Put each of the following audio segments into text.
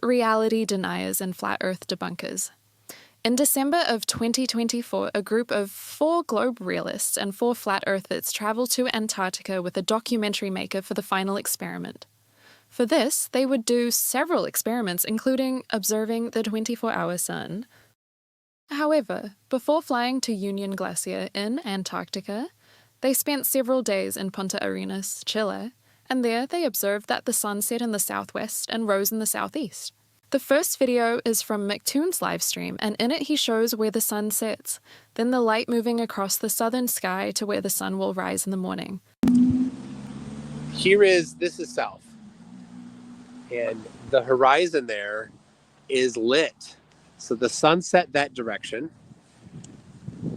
are reality deniers and flat Earth debunkers. In December of 2024, a group of 4 globe realists and 4 flat earthers traveled to Antarctica with a documentary maker for the final experiment. For this, they would do several experiments, including observing the 24-hour sun. However, before flying to Union Glacier in Antarctica, they spent several days in Punta Arenas, Chile, and there they observed that the sun set in the southwest and rose in the southeast. The first video is from McToon's livestream, and in it he shows where the sun sets, then the light moving across the southern sky to where the sun will rise in the morning. This is south, and the horizon there is lit. So the sun set that direction.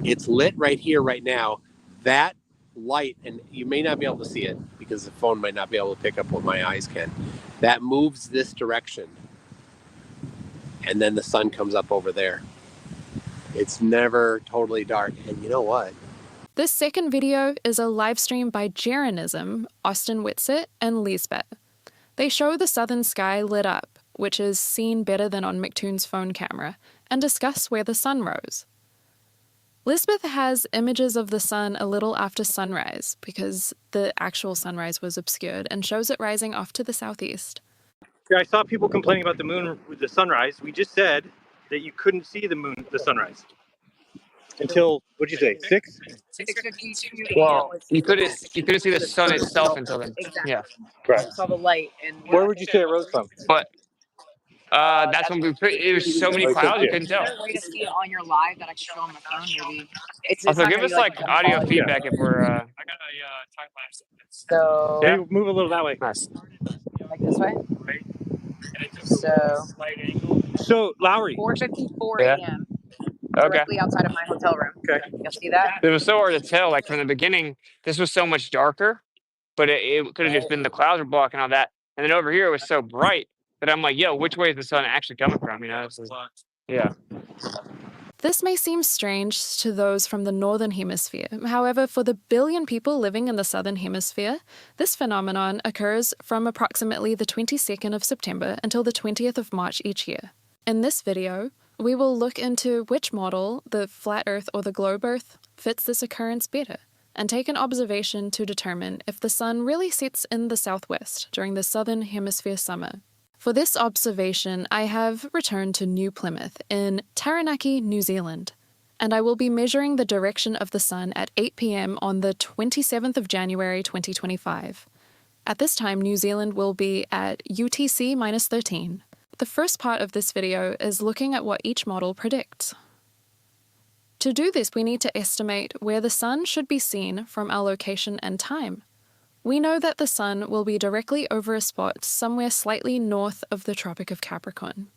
It's lit right here, right now. That light, and you may not be able to see it because the phone might not be able to pick up what my eyes can. That moves this direction. And then the sun comes up over there. It's never totally dark. And you know what? This second video is a live stream by Jeranism, Austin Whitsitt, and Lisbeth. They show the southern sky lit up, which is seen better than on McToon's phone camera, and discuss where the sun rose. Lisbeth has images of the sun a little after sunrise, because the actual sunrise was obscured, and shows it rising off to the southeast. Yeah, I saw people complaining about the moon with the sunrise. We just said that you couldn't see the sunrise. Until, what'd you say, 6? 6:52. Well, you couldn't see the sun itself until then. Exactly. Yeah. Correct. I saw the light. And Where would you say it rose from? But that's when it was so many clouds you couldn't tell. Is there a way to see it on your live that I can show on my phone? Maybe. Also, give us like audio feedback if we're. I got a time lapse. So. Yeah, move a little that way. Nice. Like this way. So Lowry. 4:54 Yeah. a.m. Okay. Directly outside of my hotel room. Okay. You'll see that? It was so hard to tell. Like from the beginning, this was so much darker, but it could have just been the clouds were blocking all that. And then over here it was so bright that I'm like, yo, which way is the sun actually coming from? You know? Yeah. This may seem strange to those from the Northern Hemisphere. However, for the billion people living in the Southern Hemisphere, this phenomenon occurs from approximately the 22nd of September until the 20th of March each year. In this video, we will look into which model, the flat Earth or the globe Earth, fits this occurrence better, and take an observation to determine if the sun really sets in the southwest during the Southern Hemisphere summer. For this observation, I have returned to New Plymouth in Taranaki, New Zealand, and I will be measuring the direction of the sun at 8 p.m. on the 27th of January 2025. At this time, New Zealand will be at UTC-13. The first part of this video is looking at what each model predicts. To do this, we need to estimate where the sun should be seen from our location and time. We know that the sun will be directly over a spot somewhere slightly north of the Tropic of Capricorn.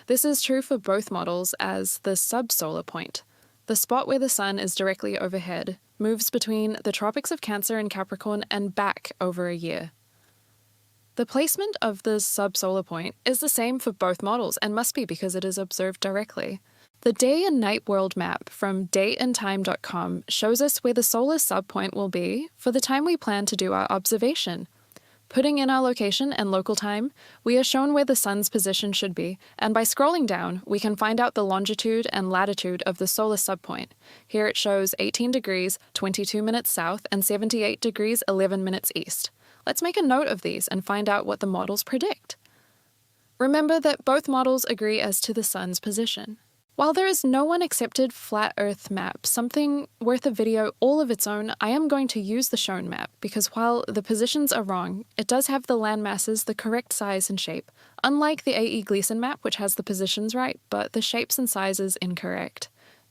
This is true for both models as the subsolar point. The spot where the sun is directly overhead moves between the Tropics of Cancer and Capricorn and back over a year. The placement of the subsolar point is the same for both models and must be because it is observed directly. The day and night world map from dateandtime.com shows us where the solar subpoint will be for the time we plan to do our observation. Putting in our location and local time, we are shown where the sun's position should be, and by scrolling down, we can find out the longitude and latitude of the solar subpoint. Here it shows 18 degrees, 22 minutes south, and 78 degrees, 11 minutes east. Let's make a note of these and find out what the models predict. Remember that both models agree as to the sun's position. While there is no one accepted flat Earth map, something worth a video all of its own, I am going to use the shown map because while the positions are wrong, it does have the land masses the correct size and shape, unlike the A.E. Gleason map which has the positions right, but the shapes and sizes incorrect.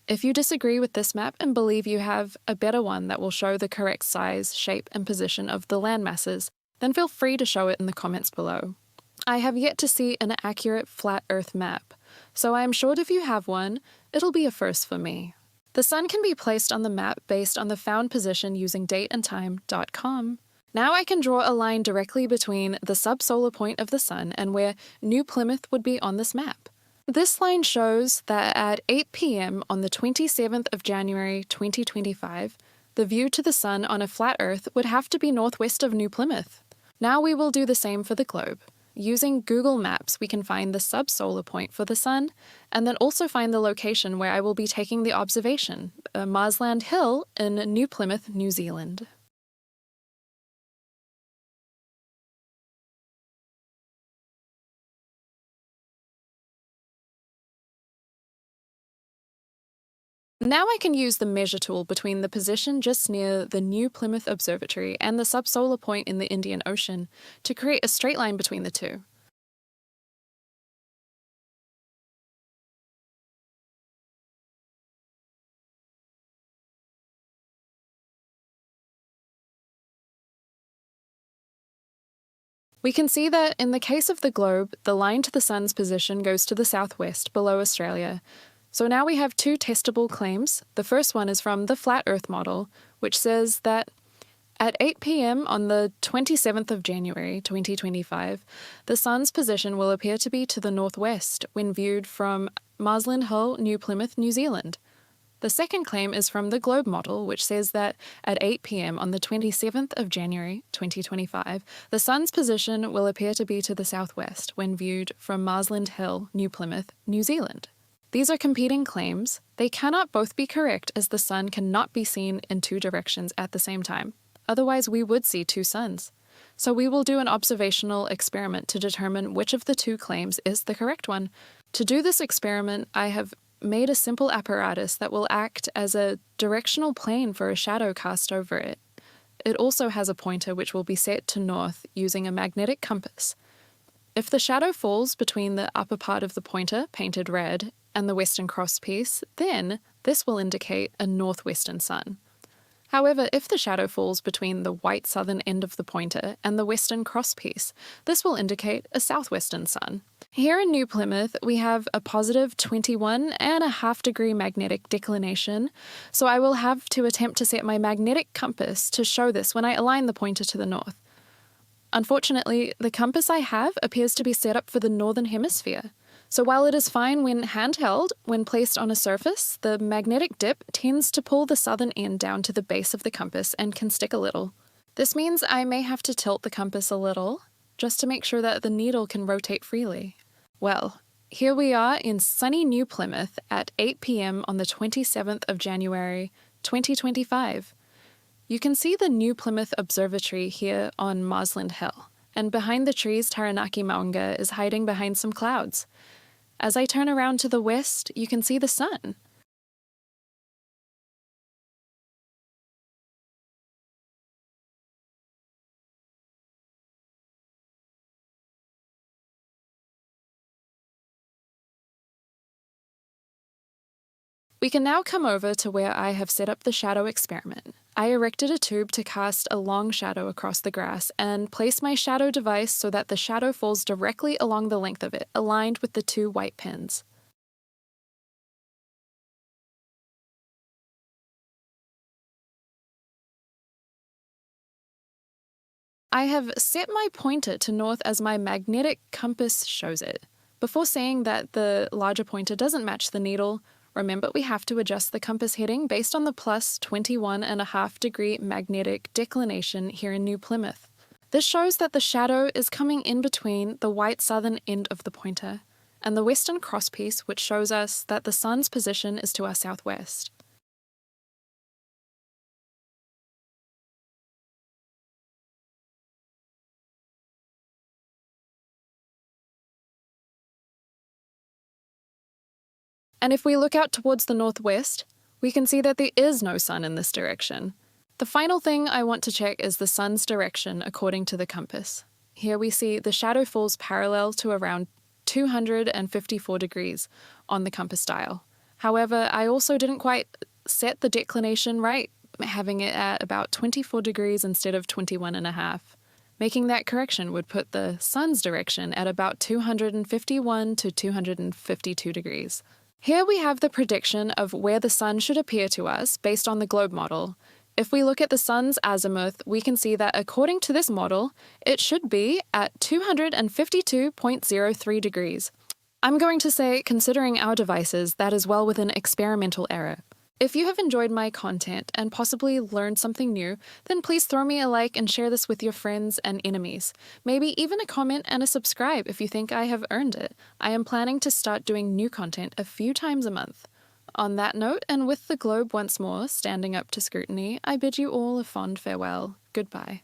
If you disagree with this map and believe you have a better one that will show the correct size, shape, and position of the land masses, then feel free to show it in the comments below. I have yet to see an accurate flat Earth map, so I am sure if you have one, it'll be a first for me. The sun can be placed on the map based on the found position using dateandtime.com. Now I can draw a line directly between the subsolar point of the sun and where New Plymouth would be on this map. This line shows that at 8 p.m. on the 27th of January 2025, the view to the sun on a flat Earth would have to be northwest of New Plymouth. Now we will do the same for the globe. Using Google Maps, we can find the subsolar point for the Sun, and then also find the location where I will be taking the observation, Marsland Hill in New Plymouth, New Zealand. Now I can use the measure tool between the position just near the New Plymouth Observatory and the subsolar point in the Indian Ocean to create a straight line between the two. We can see that in the case of the globe, the line to the Sun's position goes to the southwest, below Australia. So now we have two testable claims. The first one is from the Flat Earth model, which says that at 8 p.m. on the 27th of January 2025, the Sun's position will appear to be to the northwest when viewed from Marsland Hill, New Plymouth, New Zealand. The second claim is from the Globe model, which says that at 8 p.m. on the 27th of January 2025, the Sun's position will appear to be to the southwest when viewed from Marsland Hill, New Plymouth, New Zealand. These are competing claims. They cannot both be correct as the Sun cannot be seen in two directions at the same time. Otherwise, we would see two suns. So we will do an observational experiment to determine which of the two claims is the correct one. To do this experiment, I have made a simple apparatus that will act as a directional plane for a shadow cast over it. It also has a pointer which will be set to north using a magnetic compass. If the shadow falls between the upper part of the pointer, painted red, and the western crosspiece, then this will indicate a northwestern sun. However, if the shadow falls between the white southern end of the pointer and the western crosspiece, this will indicate a southwestern sun. Here in New Plymouth, we have a positive 21.5 degree magnetic declination, so I will have to attempt to set my magnetic compass to show this when I align the pointer to the north. Unfortunately, the compass I have appears to be set up for the northern hemisphere. So while it is fine when handheld, when placed on a surface, the magnetic dip tends to pull the southern end down to the base of the compass and can stick a little. This means I may have to tilt the compass a little, just to make sure that the needle can rotate freely. Well, here we are in sunny New Plymouth at 8 p.m. on the 27th of January, 2025. You can see the New Plymouth Observatory here on Marsland Hill, and behind the trees Taranaki Maunga is hiding behind some clouds. As I turn around to the west, you can see the sun. We can now come over to where I have set up the shadow experiment. I erected a tube to cast a long shadow across the grass and place my shadow device so that the shadow falls directly along the length of it, aligned with the two white pins. I have set my pointer to north as my magnetic compass shows it. Before saying that the larger pointer doesn't match the needle, remember we have to adjust the compass heading based on the plus 21.5 degree magnetic declination here in New Plymouth. This shows that the shadow is coming in between the white southern end of the pointer and the western crosspiece, which shows us that the sun's position is to our southwest. And if we look out towards the northwest, we can see that there is no sun in this direction. The final thing I want to check is the sun's direction according to the compass. Here we see the shadow falls parallel to around 254 degrees on the compass dial. However, I also didn't quite set the declination right, having it at about 24 degrees instead of 21.5. Making that correction would put the sun's direction at about 251 to 252 degrees. Here we have the prediction of where the sun should appear to us based on the globe model. If we look at the sun's azimuth, we can see that according to this model, it should be at 252.03 degrees. I'm going to say, considering our devices, that is well within experimental error. If you have enjoyed my content and possibly learned something new, then please throw me a like and share this with your friends and enemies. Maybe even a comment and a subscribe if you think I have earned it. I am planning to start doing new content a few times a month. On that note, and with the globe once more standing up to scrutiny, I bid you all a fond farewell. Goodbye.